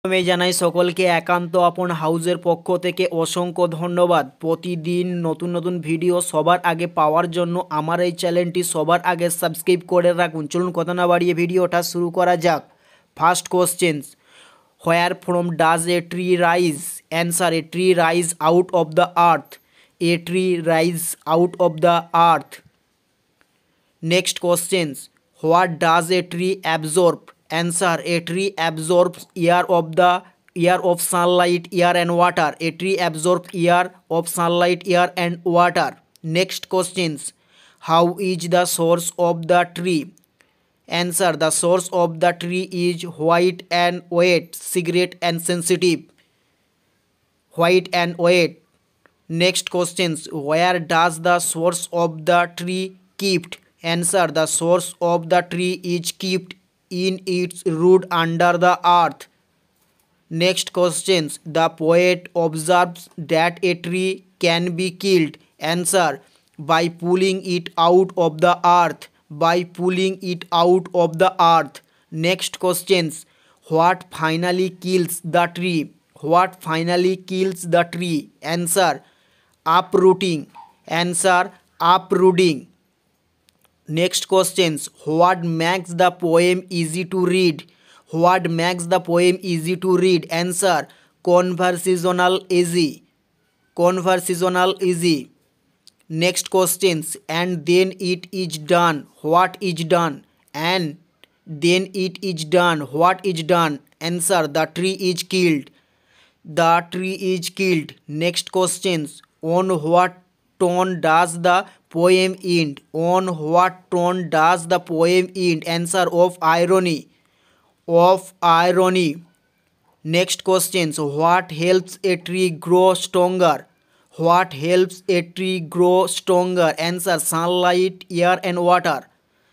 আমি জানাই সকলকে একান্ত আপন হাউসের পক্ষ থেকে অসংখ্য ধন্যবাদ। প্রতিদিন নতুন নতুন ভিডিও সবার আগে পাওয়ার জন্য আমার এই চ্যানেলটি সবার আগে সাবস্ক্রাইব করে রাখুন। চলুন কথা না বাড়িয়ে ভিডিওটা শুরু করা যাক। First questions, where from does a tree rise? Answer, a tree rise out of the earth. A tree rise out of the earth. Next questions, what does a tree absorb? Answer, a tree absorbs air of sunlight, air and water. A tree absorbs air of sunlight, air and water. Next questions, how is the source of the tree? Answer, the source of the tree is white and wet, cigarette and sensitive. White and wet. Next questions, where does the source of the tree kept? Answer, the source of the tree is kept in its root under the earth. Next questions, the poet observes that a tree can be killed. Answer, by pulling it out of the earth. By pulling it out of the earth. Next questions, what finally kills the tree? What finally kills the tree? Answer, uprooting. Answer, uprooting. Next questions, what makes the poem easy to read? What makes the poem easy to read? Answer, conversational easy. Conversational easy. Next questions, and then it is done. What is done? And then it is done. What is done? Answer, the tree is killed. The tree is killed. Next questions, on what tone does the poem end? On what tone does the poem end? Answer, of irony. Of irony. Next questions, what helps a tree grow stronger? What helps a tree grow stronger? Answer, sunlight, air and water.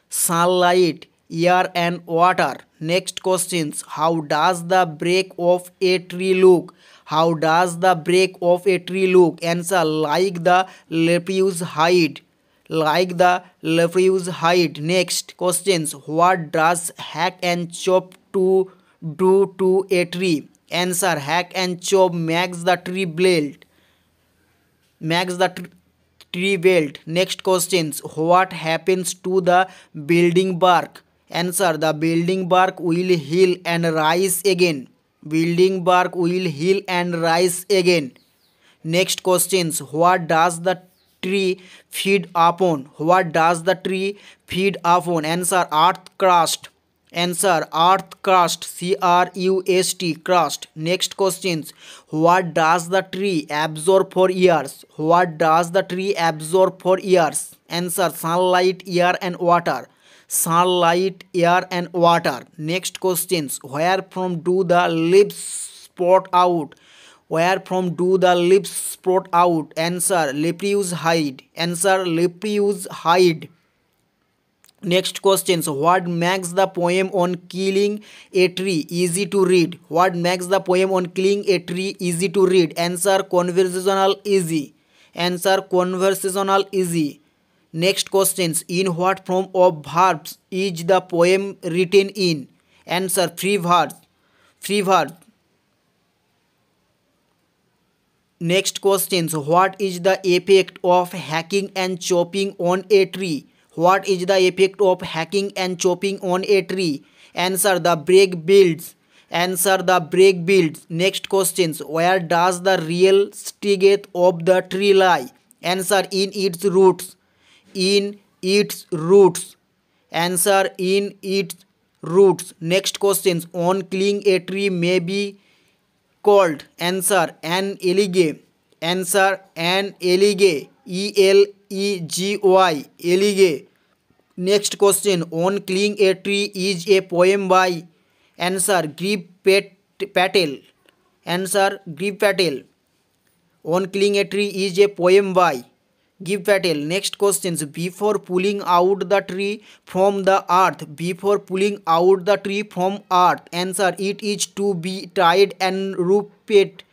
Sunlight, air and water. Next questions, how does the break of a tree look? How does the break of a tree look? Answer, like the leprous hide. Like the leprous hide. Next questions, what does hack and chop to do to a tree? Answer, hack and chop makes the tree belt. Makes the tree belt. Next questions, what happens to the building bark? Answer, the building bark will heal and rise again. Building bark will heal and rise again. Next questions, what does the tree feed upon? What does the tree feed upon? Answer, earth crust. Answer, earth crust. crust, crust. Next questions, what does the tree absorb for years? What does the tree absorb for years? Answer, sunlight, air and water. Sunlight, air and water. Next questions, wherefrom do the leaves sprout out? Wherefrom do the leaves sprout out? Answer, leprous hide. Answer, leprous hide. Next questions, what makes the poem on killing a tree easy to read? What makes the poem on killing a tree easy to read? Answer, conversational easy. Answer, conversational easy. Next questions, in what form of verbs is the poem written in? Answer, free verbs. Free verbs. Next questions, what is the effect of hacking and chopping on a tree? What is the effect of hacking and chopping on a tree? Answer, the break builds. Answer, the break builds. Next questions, where does the real strength of the tree lie? Answer, in its roots. In its roots. Answer, in its roots. Next questions, on killing a tree may be called. Answer, an elegy. Answer, an elegy. elegy. Elegy. Next question, on killing a tree is a poem by? Answer, Gieve patel. Answer, Gieve patel. On killing a tree is a poem by Gieve patel. Next questions, before pulling out the tree from the earth. Before pulling out the tree from earth. Answer, it is to be tied and rooted.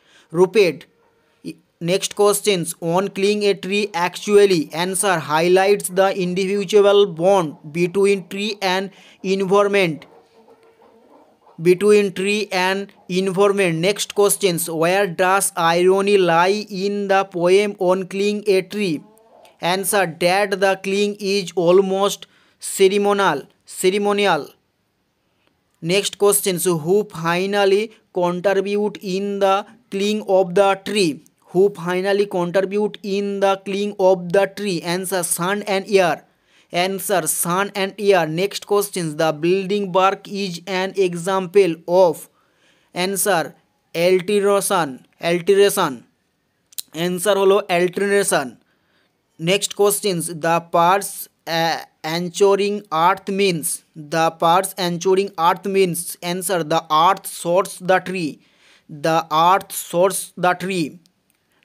Next questions, on killing a tree actually. Answer, highlights the indivisible bond between tree and environment. between tree and environment. Next questions. Where does irony lie in the poem on killing a tree? Answer that the killing is almost ceremonial. Next questions. Who finally contribute in the killing of the tree? Who finally contribute in the killing of the tree? Answer sun and air. Answer sun and air. Next questions. The building bark is an example of. Answer alteration. Answer holo alteration. Next questions. The parts anchoring earth means. The parts anchoring earth means. Answer the earth supports the tree. The earth supports the tree.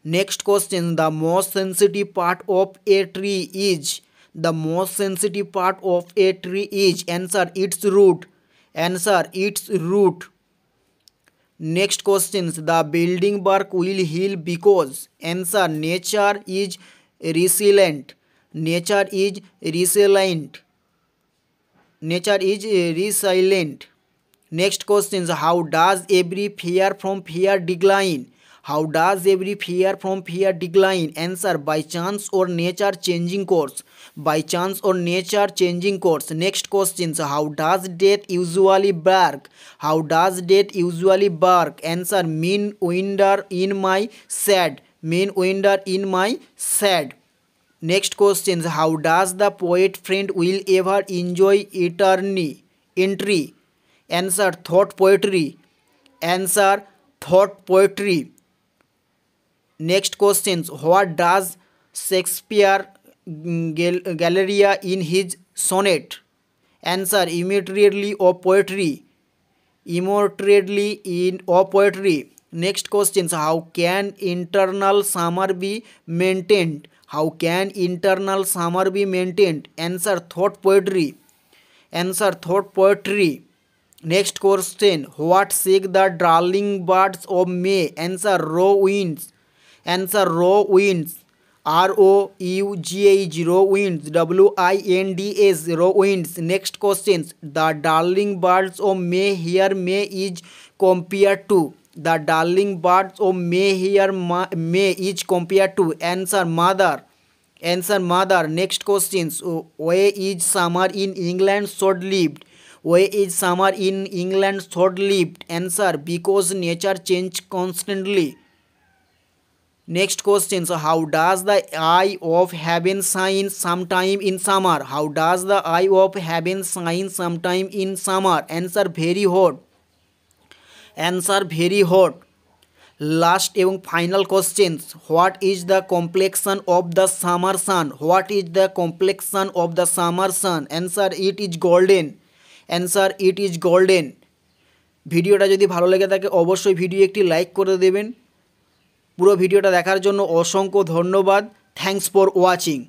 Next question. The most sensitive part of a tree is. The most sensitive part of a tree is. Answer its root. Answer its root. Next questions. The building bark will heal because. Answer nature is resilient. Nature is resilient. Nature is resilient. Next questions. How does every fear from fear decline? How does every fear from fear decline? Answer by chance or nature changing course. By chance or nature changing course. Next questions. How does death usually bark? How does death usually bark? Answer mean winder in my sad. Mean winder in my sad. Next questions. How does the poet friend will ever enjoy eternity? Answer thought poetry. Answer thought poetry. Next questions. What does Shakespeare Galleria in his sonnet? Answer immediately of poetry. Immortality in of poetry. Next questions. How can internal summer be maintained? How can internal summer be maintained? Answer thought poetry. Answer thought poetry. Next question. What seek the darling birds of May? Answer raw winds. Answer raw winds. ROUGH raw winds. WINDS raw winds. Next questions. The darling birds of May here May is compared to. The darling birds of May here May is compared to. Answer mother. Answer mother. Next questions. Why is summer in England short-lived? Why is summer in England short-lived? Answer because nature changes constantly. Next questions. How does the eye of heaven shine sometime in summer? How does the eye of heaven shine sometime in summer? Answer very hot. Answer very hot. Last এবং final questions. What is the complexion of the summer sun? What is the complexion of the summer sun? Answer it is golden. Answer it is golden. ভিডিওটা যদি ভালো লেগে থাকে অবশ্যই video একটি like করে দেবেন। পুরো ভিডিওটা দেখার জন্য অসংখ্য ধন্যবাদ। Thanks for watching.